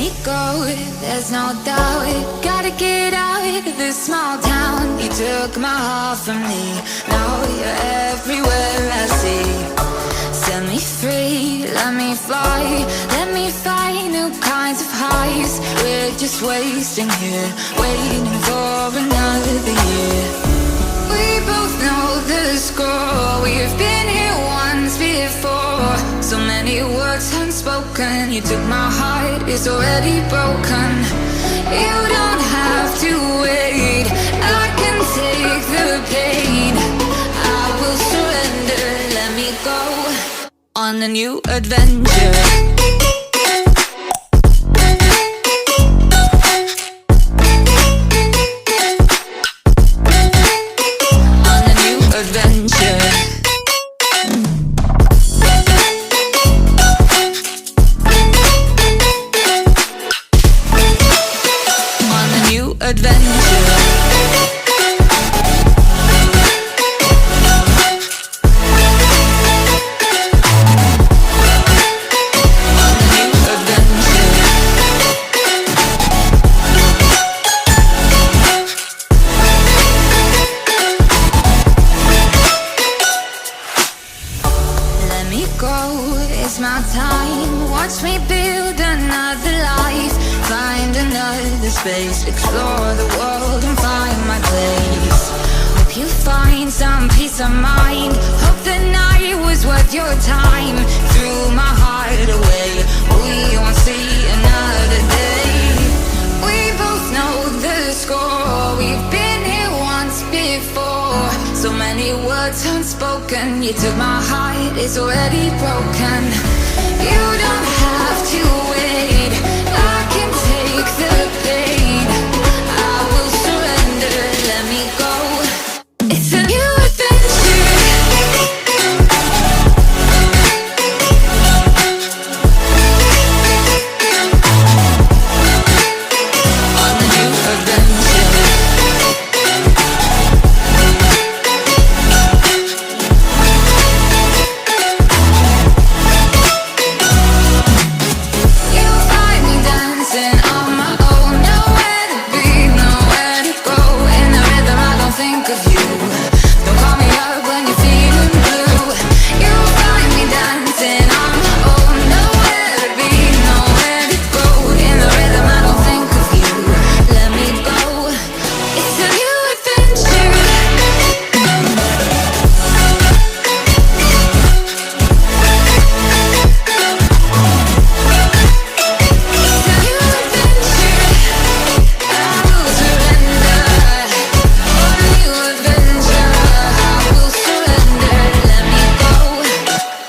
me go, there's no doubt. Gotta get out of this small town. You took my heart from me, now you're everywhere I see. Set me free, let me fly, let me find new kinds of highs. We're just wasting here, waiting for another year. We both know the score, we've been here once before. So many words unspoken, you took my heart, it's already broken. You don't have to wait, I can take the pain. I will surrender, let me go on a new adventure. Space, explore the world and find my place. Hope you find some peace of mind. Hope the night was worth your time. Threw my heart away, we won't see another day. We both know the score, we've been here once before. So many words unspoken, you took my heart, it's already broken. You don't have to wait, I can take the pain. I will surrender, let me go. It's a new adventure. On a new adventure. You'll find me dancing on my own. Nowhere to be, nowhere to go. In the rhythm I don't think of you. Don't call me up when you're feeling blue. You'll find me dancing on my own. Nowhere to be, nowhere to go. In the rhythm I don't think of you. Let me go. It's a new adventure.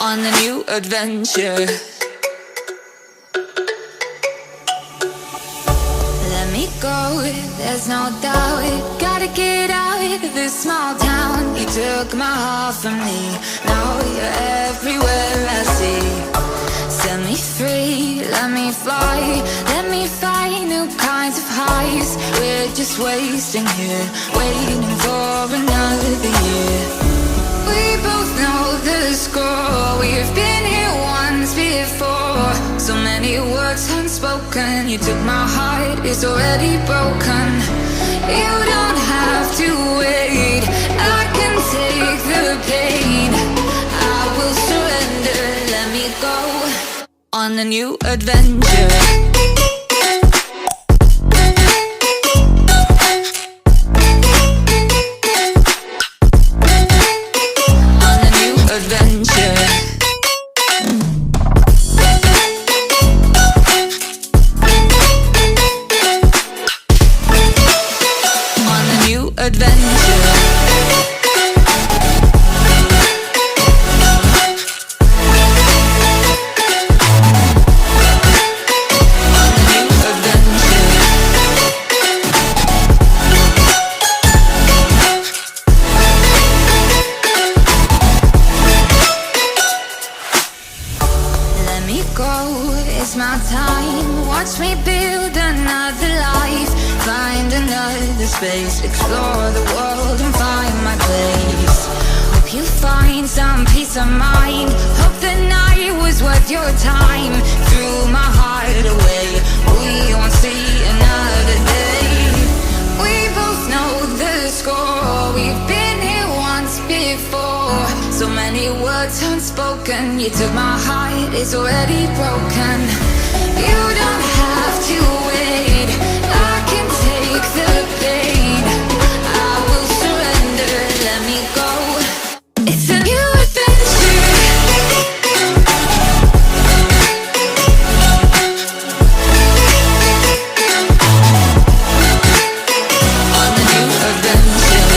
On a new adventure. Let me go, there's no doubt. Gotta get out of this small town. You took my heart from me, now you're everywhere I see. Set me free, let me fly, let me find new kinds of highs. We're just wasting here, waiting for another year. We both know the score, we've been here once before. So many words unspoken, you took my heart, it's already broken. You don't have to wait, I can take the pain. I will surrender, let me go on a new adventure. It's my time, watch me build another life. Find another space, explore the world and find my place. Hope you find some peace of mind. Hope the night was worth your time. Threw my heart away, we So many words unspoken. You took my heart, it's already broken. You don't have to wait, I can take the pain. I will surrender, let me go. It's a new adventure. On the new adventure.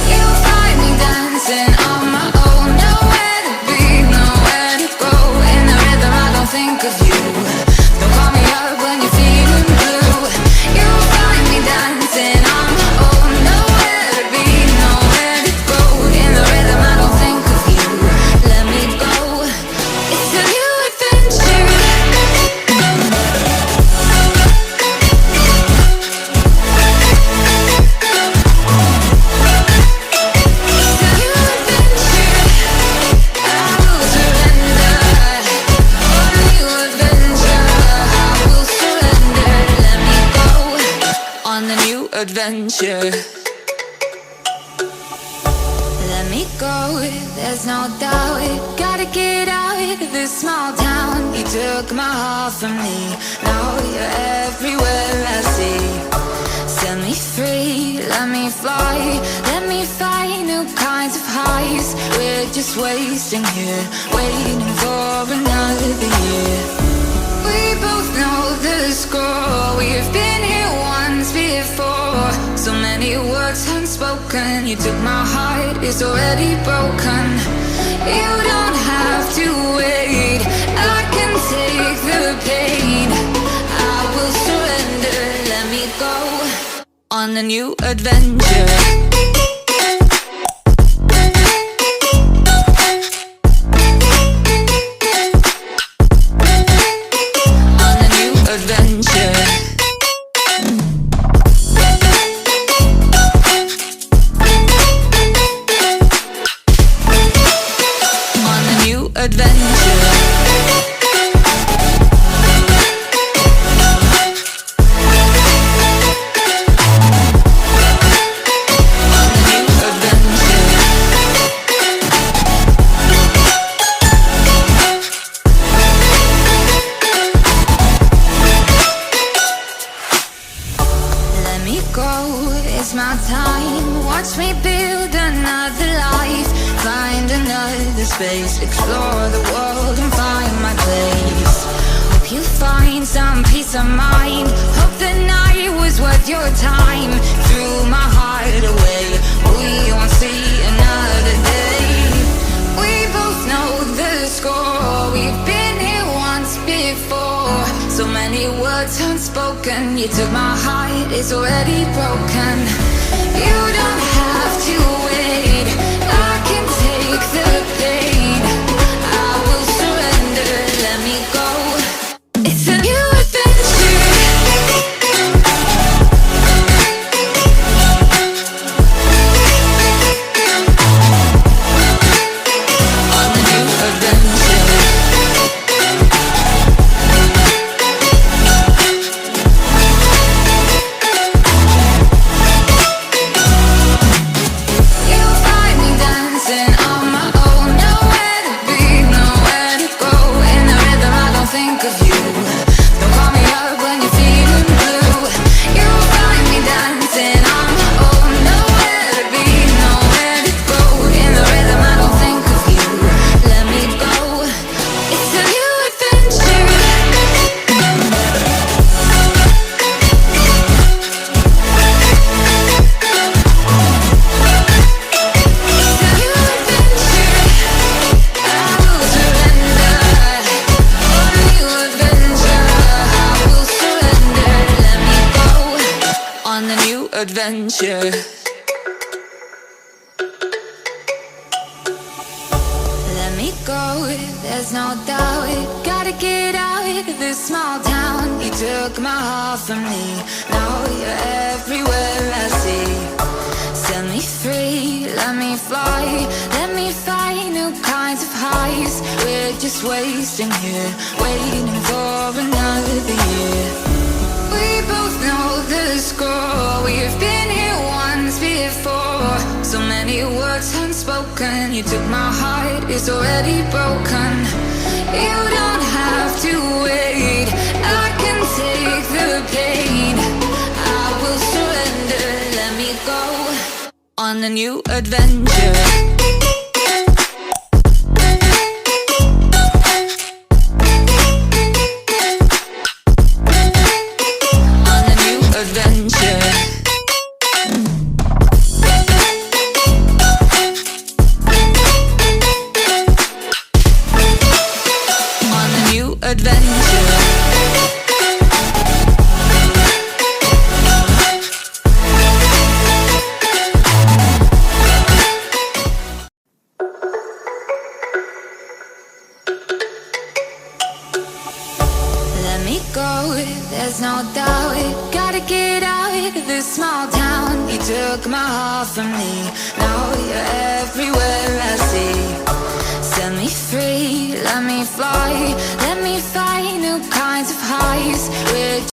You find me dancing on my own, nowhere to be, nowhere to go. In the rhythm I don't think of you. Don't call me up when you're feeling blue. You find me dancing on my own, nowhere to be, nowhere to go. In the rhythm I don't think of you. Let me go. It's a new adventure. It's a new adventure. I will surrender. On a new adventure. I will surrender. Let me go. On the new adventure. Let me go, there's no doubt. Gotta get out of this small town. You took my heart from me, now you're everywhere I see. Set me free, let me fly. Let me find new kinds of highs. We're just wasting here, waiting for another year. We both know the score. We've been here once before. So many words unspoken. You took my heart, it's already broken. You don't have to wait, I can take the pain. I will surrender, let me go. On a new adventure. On a new adventure. On a new adventure. On a new adventure. Let me go, it's my time. Watch me build another life. Find another space. Explore the world and find my place. Hope you find some peace of mind. Hope the night was worth your time. Threw my heart away, we won't see another day. We both know the score. We've been here once before. So many words unspoken. You took my heart, it's already broken. You don't have to wait, I can take the pain. I will surrender, let me go. It's a new adventure. On the new adventure. You find me dancing on my own, nowhere to be, nowhere to go. In the rhythm I don't think of you. Don't call me up when you're feeling blue. You find me dancing on my own, nowhere to be, nowhere to go. In the rhythm I don't think of you. Let me go. It's a new adventure. It's a new adventure. I will surrender. On a new adventure. I will surrender. Let me go. On the new adventure. Let me go, there's no doubt. Gotta get out of this small town. You took my heart from me, now you're everywhere I see. Set me free, let me fly. Let me find new kinds of highs. We're just wasting here, waiting for another it's already broken. You don't have to wait, I can take the pain. I will surrender, let me go on a new adventure. There's no doubt, gotta get out of this small town. You took my heart from me, now you're everywhere I see. Set me free, let me fly